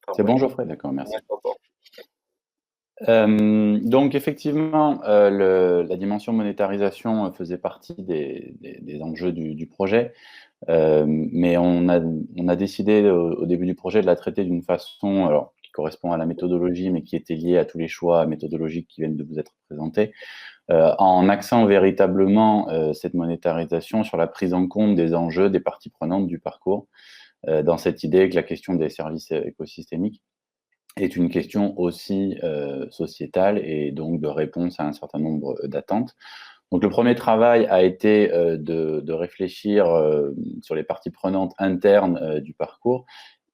Enfin, C'est bon, bref. Geoffrey? D'accord, merci. Ouais, j'entends. Donc effectivement, la dimension monétarisation faisait partie des enjeux du projet, mais on a décidé au début du projet de la traiter d'une façon alors, qui correspond à la méthodologie, mais qui était liée à tous les choix méthodologiques qui viennent de vous être présentés, en axant véritablement cette monétarisation sur la prise en compte des enjeux des parties prenantes du parcours, dans cette idée que la question des services écosystémiques est une question aussi sociétale et donc de réponse à un certain nombre d'attentes. Donc le premier travail a été de réfléchir sur les parties prenantes internes du parcours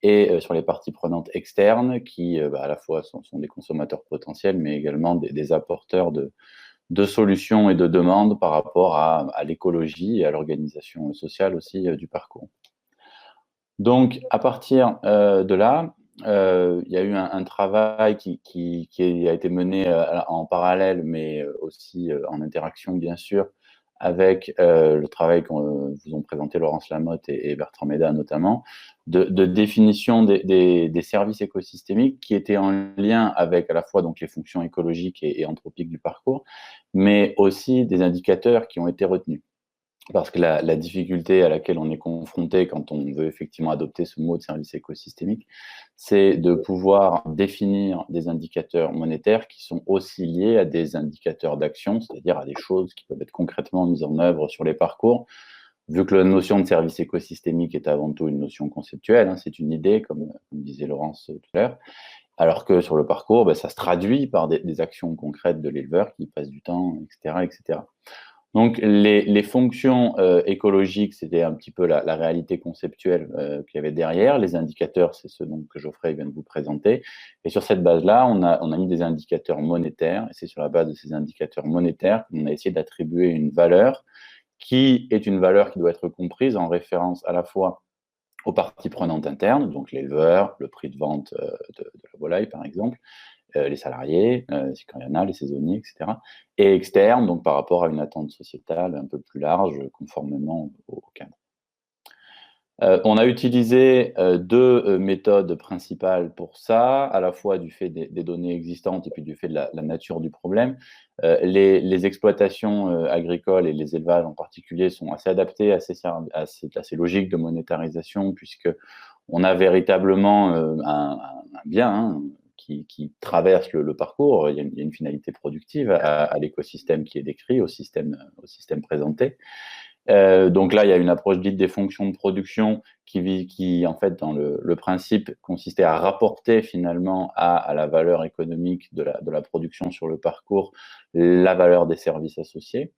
et sur les parties prenantes externes qui à la fois sont des consommateurs potentiels mais également des apporteurs de solutions et de demandes par rapport à l'écologie et à l'organisation sociale aussi du parcours. Donc, à partir de là, il y a eu un travail qui a été mené en parallèle, mais aussi en interaction, bien sûr, avec le travail qu'on vous ont présenté Laurence Lamotte et Bertrand Méda notamment, de définition des services écosystémiques qui étaient en lien avec à la fois donc, les fonctions écologiques et anthropiques du parcours, mais aussi des indicateurs qui ont été retenus. Parce que la difficulté à laquelle on est confronté quand on veut effectivement adopter ce mot de service écosystémique, c'est de pouvoir définir des indicateurs monétaires qui sont aussi liés à des indicateurs d'action, c'est-à-dire à des choses qui peuvent être concrètement mises en œuvre sur les parcours. Vu que la notion de service écosystémique est avant tout une notion conceptuelle, hein, c'est une idée, comme disait Laurence tout à l'heure, alors que sur le parcours, ben, ça se traduit par des actions concrètes de l'éleveur qui passe du temps, etc., etc. Donc, les fonctions écologiques, c'était un petit peu la réalité conceptuelle qu'il y avait derrière. Les indicateurs, c'est ce que Geoffrey vient de vous présenter. Et sur cette base-là, on a mis des indicateurs monétaires. Et c'est sur la base de ces indicateurs monétaires qu'on a essayé d'attribuer une valeur qui est une valeur qui doit être comprise en référence à la fois aux parties prenantes internes, donc l'éleveur, le prix de vente de la volaille, par exemple, les salariés, quand il y en a, les saisonniers, etc. Et externe, donc par rapport à une attente sociétale un peu plus large, conformément au cadre. On a utilisé deux méthodes principales pour ça, à la fois du fait des données existantes et puis du fait de la nature du problème. Les exploitations agricoles et les élevages en particulier sont assez adaptés à ces logiques de monétarisation, puisque on a véritablement un bien hein, qui traverse le parcours. Il y a une finalité productive à l'écosystème qui est décrit, au système présenté. Donc là, il y a une approche dite des fonctions de production qui en fait, dans le principe, consistait à rapporter finalement à la valeur économique de la production sur le parcours la valeur des services associés,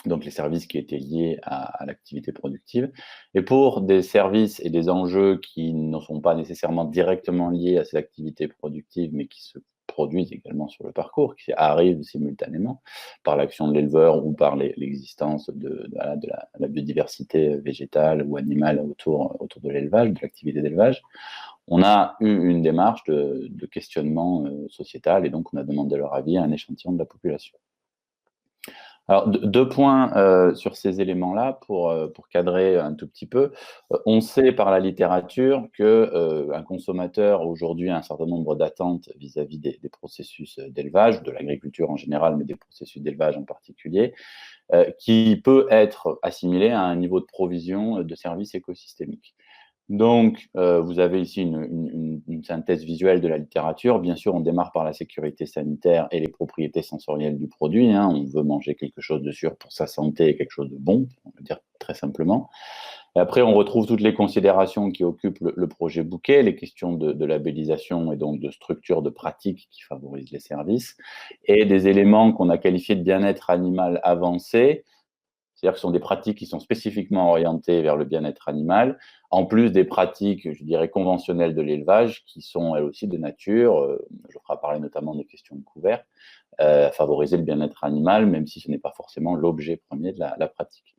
donc les services qui étaient liés à l'activité productive. Et pour des services et des enjeux qui ne sont pas nécessairement directement liés à ces activités productives, mais qui se produisent également sur le parcours, qui arrivent simultanément par l'action de l'éleveur ou par l'existence de la biodiversité végétale ou animale autour de l'élevage, de l'activité d'élevage, on a eu une démarche de questionnement sociétal et donc on a demandé leur avis à un échantillon de la population. Alors, deux points sur ces éléments-là pour cadrer un tout petit peu. On sait par la littérature qu'un consommateur aujourd'hui a un certain nombre d'attentes vis-à-vis des processus d'élevage, de l'agriculture en général, mais des processus d'élevage en particulier, qui peut être assimilé à un niveau de provision de services écosystémiques. Donc, vous avez ici une synthèse visuelle de la littérature. Bien sûr, on démarre par la sécurité sanitaire et les propriétés sensorielles du produit. Hein. On veut manger quelque chose de sûr pour sa santé et quelque chose de bon, on va dire très simplement. Et après, on retrouve toutes les considérations qui occupent le projet bouquet, les questions de labellisation et donc de structure de pratique qui favorisent les services, et des éléments qu'on a qualifiés de bien-être animal avancé. C'est-à-dire que ce sont des pratiques qui sont spécifiquement orientées vers le bien-être animal, en plus des pratiques, je dirais, conventionnelles de l'élevage, qui sont elles aussi de nature, je ferai parler notamment des questions de couvert, favoriser le bien-être animal, même si ce n'est pas forcément l'objet premier de la pratique.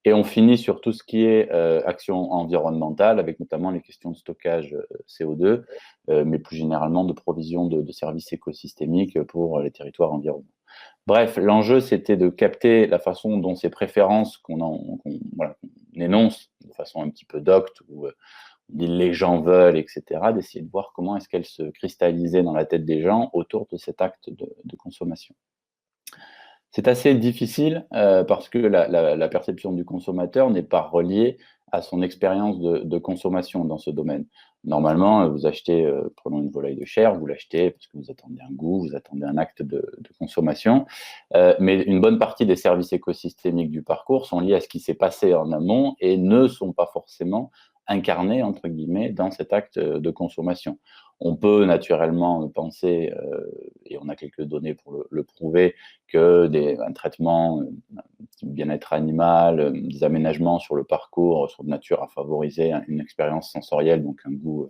Et on finit sur tout ce qui est action environnementale, avec notamment les questions de stockage CO2, mais plus généralement de provision de services écosystémiques pour les territoires environnants. Bref, l'enjeu, c'était de capter la façon dont ces préférences qu'on énonce de façon un petit peu docte ou les gens veulent, etc., d'essayer de voir comment est-ce qu'elle se cristallisait dans la tête des gens autour de cet acte de consommation. C'est assez difficile parce que la perception du consommateur n'est pas reliée à son expérience de consommation dans ce domaine. Normalement, vous achetez, prenons une volaille de chair, vous l'achetez parce que vous attendez un goût, vous attendez un acte de consommation, mais une bonne partie des services écosystémiques du parcours sont liés à ce qui s'est passé en amont et ne sont pas forcément incarnés, entre guillemets, dans cet acte de consommation. On peut naturellement penser, et on a quelques données pour le prouver, un traitement bien-être animal, des aménagements sur le parcours sont de nature à favoriser une expérience sensorielle, donc un goût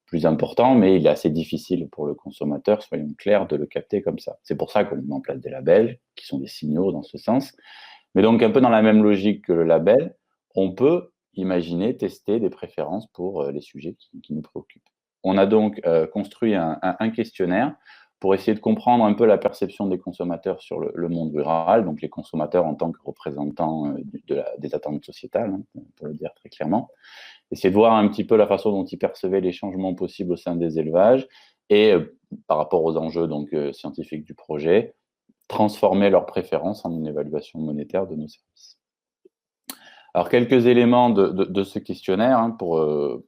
plus important, mais il est assez difficile pour le consommateur, soyons clairs, de le capter comme ça. C'est pour ça qu'on met en place des labels, qui sont des signaux dans ce sens. Mais donc, un peu dans la même logique que le label, on peut imaginer tester des préférences pour les sujets qui nous préoccupent. On a donc construit un questionnaire pour essayer de comprendre un peu la perception des consommateurs sur le monde rural, donc les consommateurs en tant que représentants des attentes sociétales, hein, pour le dire très clairement. Essayer de voir un petit peu la façon dont ils percevaient les changements possibles au sein des élevages et par rapport aux enjeux donc, scientifiques du projet, transformer leurs préférences en une évaluation monétaire de nos services. Alors, quelques éléments de ce questionnaire hein, pour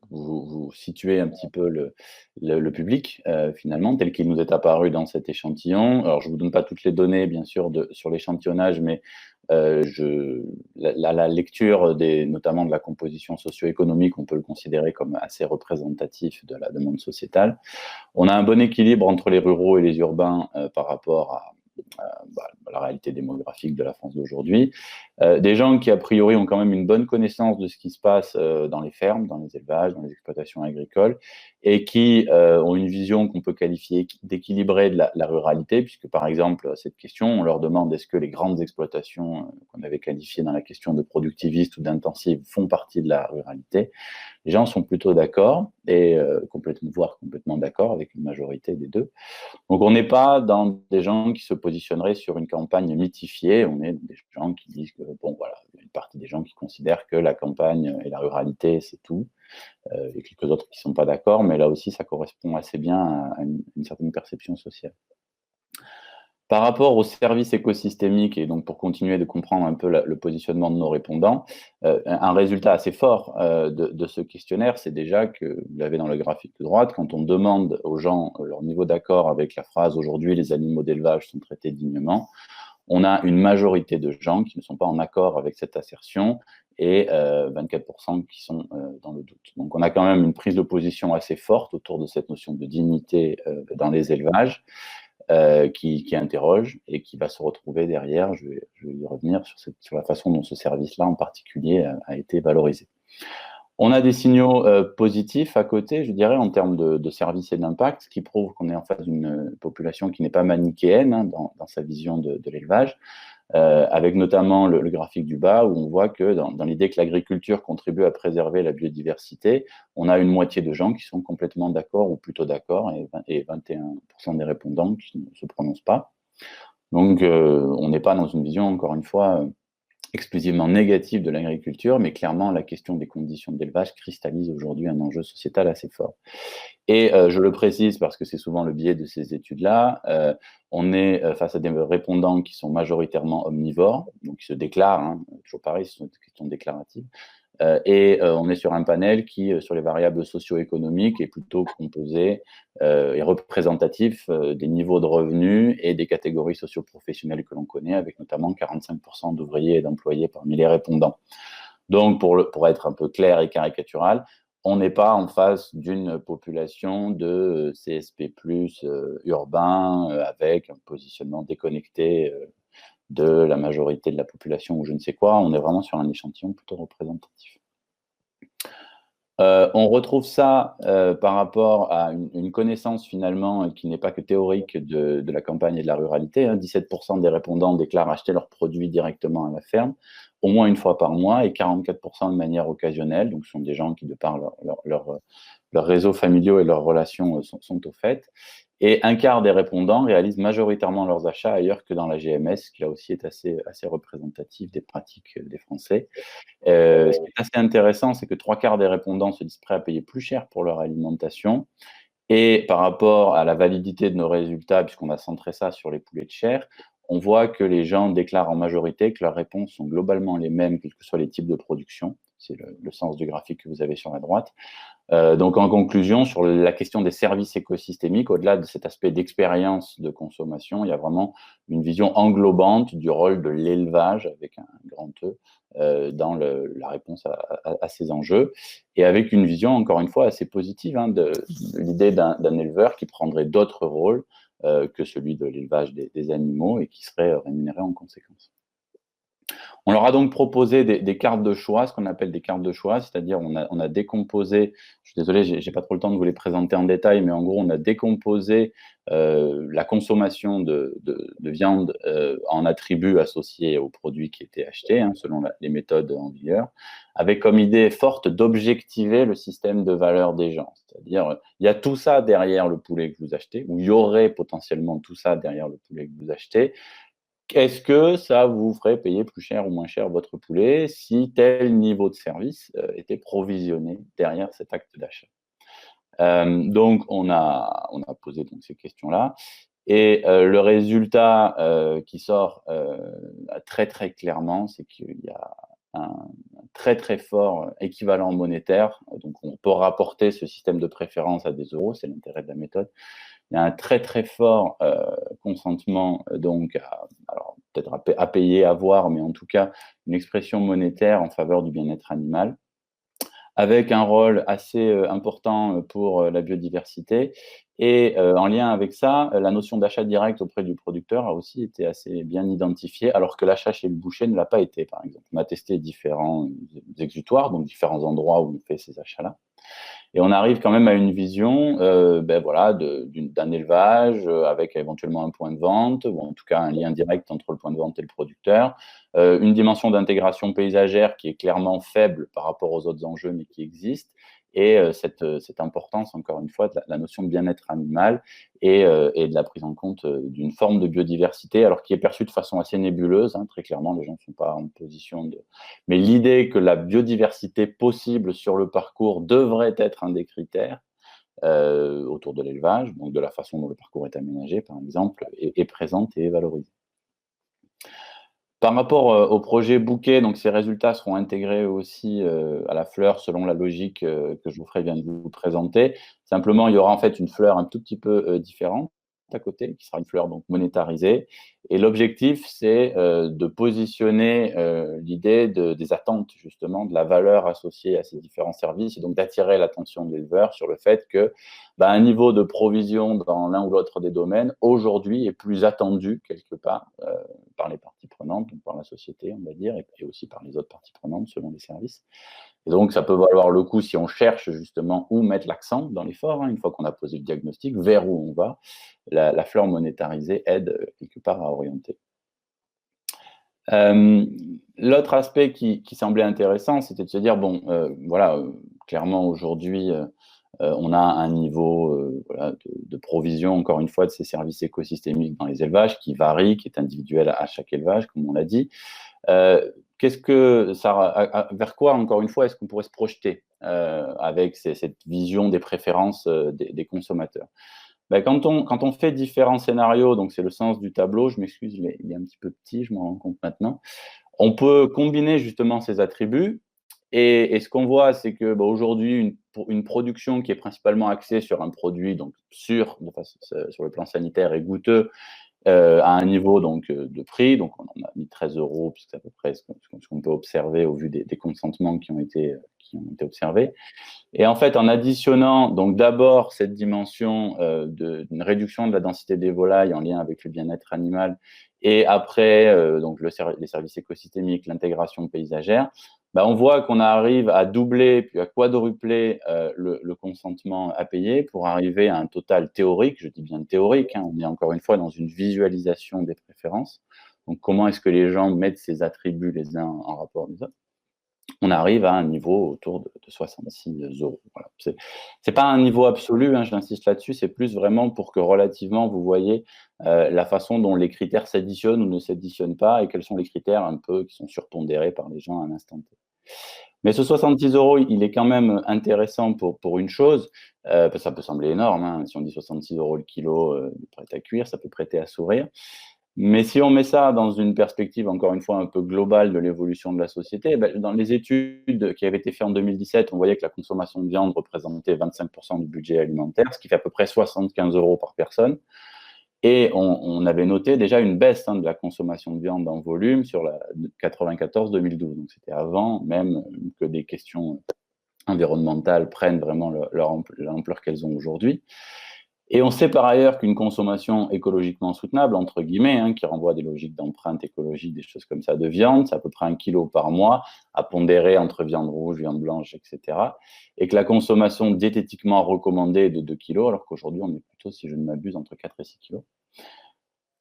vous situer un petit peu le public, finalement, tel qu'il nous est apparu dans cet échantillon. Alors, je ne vous donne pas toutes les données, bien sûr, sur l'échantillonnage, mais la lecture, notamment de la composition socio-économique, on peut le considérer comme assez représentatif de la demande sociétale. On a un bon équilibre entre les ruraux et les urbains par rapport à la réalité démographique de la France d'aujourd'hui. Des gens qui, a priori, ont quand même une bonne connaissance de ce qui se passe dans les fermes, dans les élevages, dans les exploitations agricoles, et qui ont une vision qu'on peut qualifier d'équilibrée de la ruralité, puisque, par exemple, à cette question, on leur demande est-ce que les grandes exploitations qu'on avait qualifiées dans la question de productivistes ou d'intensives font partie de la ruralité. Les gens sont plutôt d'accord, et voire complètement d'accord avec une majorité des deux. Donc, on n'est pas dans des gens qui se positionneraient sur une campagne mythifiée, on est des gens qui disent que, bon, voilà, il y a une partie des gens qui considèrent que la campagne et la ruralité, c'est tout, et quelques autres qui ne sont pas d'accord, mais là aussi, ça correspond assez bien à une certaine perception sociale. Par rapport aux services écosystémiques, et donc pour continuer de comprendre un peu le positionnement de nos répondants, un résultat assez fort de ce questionnaire, c'est déjà que, vous l'avez dans le graphique de droite, quand on demande aux gens leur niveau d'accord avec la phrase « Aujourd'hui, les animaux d'élevage sont traités dignement », on a une majorité de gens qui ne sont pas en accord avec cette assertion et 24% qui sont dans le doute. Donc on a quand même une prise de position assez forte autour de cette notion de dignité dans les élevages. Qui interroge et qui va se retrouver derrière, je vais y revenir, sur la façon dont ce service-là en particulier a été valorisé. On a des signaux positifs à côté, je dirais, en termes de services et d'impact, qui prouvent qu'on est en face d'une population qui n'est pas manichéenne hein, dans sa vision de l'élevage, avec notamment le graphique du bas, où on voit que dans l'idée que l'agriculture contribue à préserver la biodiversité, on a une moitié de gens qui sont complètement d'accord ou plutôt d'accord, et 21% des répondants qui ne se prononcent pas. Donc, on n'est pas dans une vision, encore une fois, exclusivement négative de l'agriculture, mais clairement, la question des conditions d'élevage cristallise aujourd'hui un enjeu sociétal assez fort. Et je le précise parce que c'est souvent le biais de ces études-là, on est face à des répondants qui sont majoritairement omnivores, donc qui se déclarent, hein, toujours pareil, ce sont des questions déclaratives, et on est sur un panel qui, sur les variables socio-économiques, est plutôt composé et représentatif des niveaux de revenus et des catégories socio-professionnelles que l'on connaît, avec notamment 45% d'ouvriers et d'employés parmi les répondants. Donc, pour être un peu clair et caricatural, on n'est pas en face d'une population de CSP+, urbain, avec un positionnement déconnecté de la majorité de la population ou je ne sais quoi. On est vraiment sur un échantillon plutôt représentatif. On retrouve ça par rapport à une connaissance finalement qui n'est pas que théorique de la campagne et de la ruralité. 17% des répondants déclarent acheter leurs produits directement à la ferme, au moins une fois par mois, et 44% de manière occasionnelle. Donc, ce sont des gens qui, de par leurs réseaux familiaux et leurs relations, sont au fait. Et un quart des répondants réalisent majoritairement leurs achats ailleurs que dans la GMS, ce qui là aussi est assez représentatif des pratiques des Français. Ce qui est assez intéressant, c'est que 3 quarts des répondants se disent prêts à payer plus cher pour leur alimentation. Et par rapport à la validité de nos résultats, puisqu'on a centré ça sur les poulets de chair, on voit que les gens déclarent en majorité que leurs réponses sont globalement les mêmes, quels que soient les types de production. C'est le sens du graphique que vous avez sur la droite. Donc, en conclusion, sur la question des services écosystémiques, au-delà de cet aspect d'expérience de consommation, il y a vraiment une vision englobante du rôle de l'élevage, avec un grand E, dans la réponse à ces enjeux, et avec une vision, encore une fois, assez positive de l'idée d'un éleveur qui prendrait d'autres rôles que celui de l'élevage des animaux et qui serait rémunéré en conséquence. On leur a donc proposé des cartes de choix, ce qu'on appelle des cartes de choix, c'est-à-dire on a décomposé, je suis désolé, j'ai pas trop le temps de vous les présenter en détail, mais en gros, on a décomposé la consommation de viande en attributs associés aux produits qui étaient achetés, selon les méthodes en vigueur, avec comme idée forte d'objectiver le système de valeur des gens. C'est-à-dire, il y a tout ça derrière le poulet que vous achetez, ou il y aurait potentiellement tout ça derrière le poulet que vous achetez. Est-ce que ça vous ferait payer plus cher ou moins cher votre poulet si tel niveau de service était provisionné derrière cet acte d'achat? Donc on a posé donc ces questions-là et le résultat qui sort très, très clairement, c'est qu'il y a un très, très fort équivalent monétaire. Donc on peut rapporter ce système de préférence à des euros, c'est l'intérêt de la méthode. Il y a un très, très fort consentement, donc, alors peut-être à payer, à voir, mais en tout cas, une expression monétaire en faveur du bien-être animal, avec un rôle assez important pour la biodiversité. Et en lien avec ça, la notion d'achat direct auprès du producteur a aussi été assez bien identifiée, alors que l'achat chez le boucher ne l'a pas été, par exemple. On a testé différents exutoires, donc différents endroits où on fait ces achats-là. Et on arrive quand même à une vision voilà, d'un élevage avec éventuellement un point de vente, ou en tout cas un lien direct entre le point de vente et le producteur, une dimension d'intégration paysagère qui est clairement faible par rapport aux autres enjeux, mais qui existe, et cette importance, encore une fois, de la notion de bien-être animal et de la prise en compte d'une forme de biodiversité, alors qui est perçue de façon assez nébuleuse, très clairement, les gens ne sont pas en position de... Mais l'idée que la biodiversité possible sur le parcours devrait être un des critères autour de l'élevage, donc de la façon dont le parcours est aménagé, par exemple, est présente et est valorisée. Par rapport au projet bouquet, donc ces résultats seront intégrés aussi à la fleur selon la logique que Geoffrey vient de vous présenter. Simplement, il y aura en fait une fleur un tout petit peu différente à côté, qui sera une fleur donc monétarisée. Et l'objectif, c'est de positionner l'idée des attentes, justement, de la valeur associée à ces différents services, et donc d'attirer l'attention de l'éleveur sur le fait que un niveau de provision dans l'un ou l'autre des domaines, aujourd'hui, est plus attendu quelque part par les parties prenantes, donc par la société, on va dire, et aussi par les autres parties prenantes selon les services. Et donc, ça peut valoir le coup si on cherche justement où mettre l'accent dans l'effort, une fois qu'on a posé le diagnostic, vers où on va. La fleur monétarisée aide quelque part à orienter. L'autre aspect qui semblait intéressant, c'était de se dire, bon, voilà, clairement aujourd'hui, on a un niveau voilà, de provision, encore une fois, de ces services écosystémiques dans les élevages qui varie, qui est individuel à chaque élevage, comme on l'a dit. Qu'est-ce que ça, vers quoi, encore une fois, est-ce qu'on pourrait se projeter avec cette vision des préférences des consommateurs? Quand on fait différents scénarios, donc c'est le sens du tableau, je m'excuse, il est un petit peu petit, je m'en rends compte maintenant. On peut combiner justement ces attributs. Et ce qu'on voit, c'est que aujourd'hui, une production qui est principalement axée sur un produit donc sûr, sur le plan sanitaire et goûteux, à un niveau donc, de prix, donc on en a mis 13 €, puisque c'est à peu près ce qu'on peut observer au vu des consentements qui ont été observés. Et en fait, en additionnant donc d'abord cette dimension d'une réduction de la densité des volailles en lien avec le bien-être animal, et après donc les services écosystémiques, l'intégration paysagère, on voit qu'on arrive à doubler puis à quadrupler le consentement à payer pour arriver à un total théorique, je dis bien théorique, on est encore une fois dans une visualisation des préférences. Donc comment est-ce que les gens mettent ces attributs les uns en rapport les autres? on arrive à un niveau autour de 66 euros. Voilà. C'est pas un niveau absolu, hein, j'insiste là-dessus, c'est plus vraiment pour que relativement vous voyez la façon dont les critères s'additionnent ou ne s'additionnent pas et quels sont les critères un peu qui sont surpondérés par les gens à un instant T. Mais ce 66 euros, il est quand même intéressant pour une chose, parce que ça peut sembler énorme, hein, si on dit 66 euros le kilo prêt à cuire, ça peut prêter à sourire. Mais si on met ça dans une perspective, encore une fois, un peu globale de l'évolution de la société, ben, dans les études qui avaient été faites en 2017, on voyait que la consommation de viande représentait 25% du budget alimentaire, ce qui fait à peu près 75 euros par personne. Et on avait noté déjà une baisse de la consommation de viande en volume sur la 94-2012. Donc c'était avant même que des questions environnementales prennent vraiment l'ampleur qu'elles ont aujourd'hui. Et on sait par ailleurs qu'une consommation écologiquement soutenable, entre guillemets, qui renvoie à des logiques d'empreinte écologique, des choses comme ça, de viande, c'est à peu près 1 kilo par mois, à pondérer entre viande rouge, viande blanche, etc. Et que la consommation diététiquement recommandée est de 2 kilos, alors qu'aujourd'hui, on est plutôt, si je ne m'abuse, entre 4 et 6 kilos.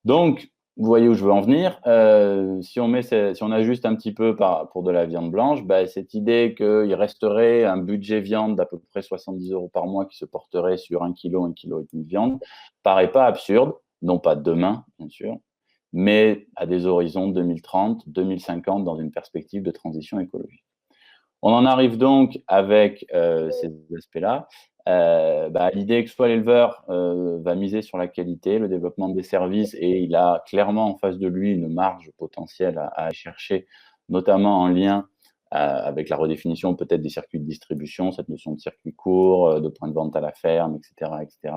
Donc, vous voyez où je veux en venir. Si on ajuste un petit peu pour de la viande blanche, bah, cette idée qu'il resterait un budget viande d'à peu près 70 euros par mois qui se porterait sur 1 kilo, 1 kilo et demi de viande, paraît pas absurde, non pas demain, bien sûr, mais à des horizons 2030, 2050 dans une perspective de transition écologique. On en arrive donc avec ces aspects-là. L'idée que soit l'éleveur va miser sur la qualité, le développement des services, et il a clairement en face de lui une marge potentielle à chercher, notamment en lien avec la redéfinition peut-être des circuits de distribution, cette notion de circuit court, de point de vente à la ferme, etc., etc.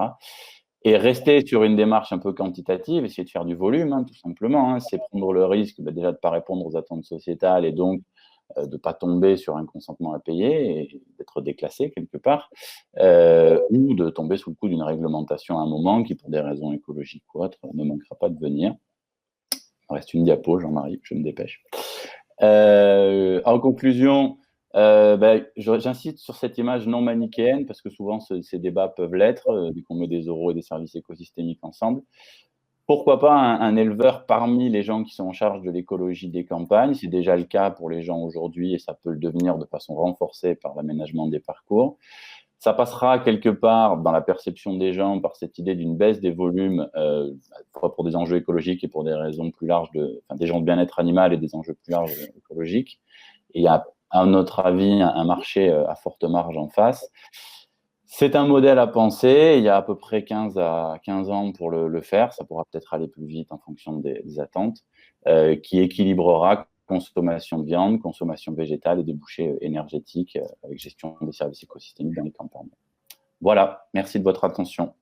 Et rester sur une démarche un peu quantitative, essayer de faire du volume, tout simplement. C'est prendre le risque déjà de ne pas répondre aux attentes sociétales et donc de ne pas tomber sur un consentement à payer et d'être déclassé quelque part, ou de tomber sous le coup d'une réglementation à un moment qui, pour des raisons écologiques ou autres, ne manquera pas de venir. Il me reste une diapo, Jean-Marie, je me dépêche. En conclusion, j'insiste sur cette image non manichéenne, parce que souvent ces débats peuvent l'être, dès qu'on met des euros et des services écosystémiques ensemble. Pourquoi pas un éleveur parmi les gens qui sont en charge de l'écologie des campagnes? C'est déjà le cas pour les gens aujourd'hui et ça peut le devenir de façon renforcée par l'aménagement des parcours. Ça passera quelque part dans la perception des gens par cette idée d'une baisse des volumes, pour des enjeux écologiques et pour des raisons plus larges, des gens de bien-être animal et des enjeux plus larges écologiques. Et il y a, à notre avis, un marché à forte marge en face. C'est un modèle à penser, il y a à peu près 15 ans pour le faire, ça pourra peut-être aller plus vite en fonction des attentes, qui équilibrera consommation de viande, consommation végétale et débouchés énergétiques avec gestion des services écosystémiques dans les campagnes. Voilà, merci de votre attention.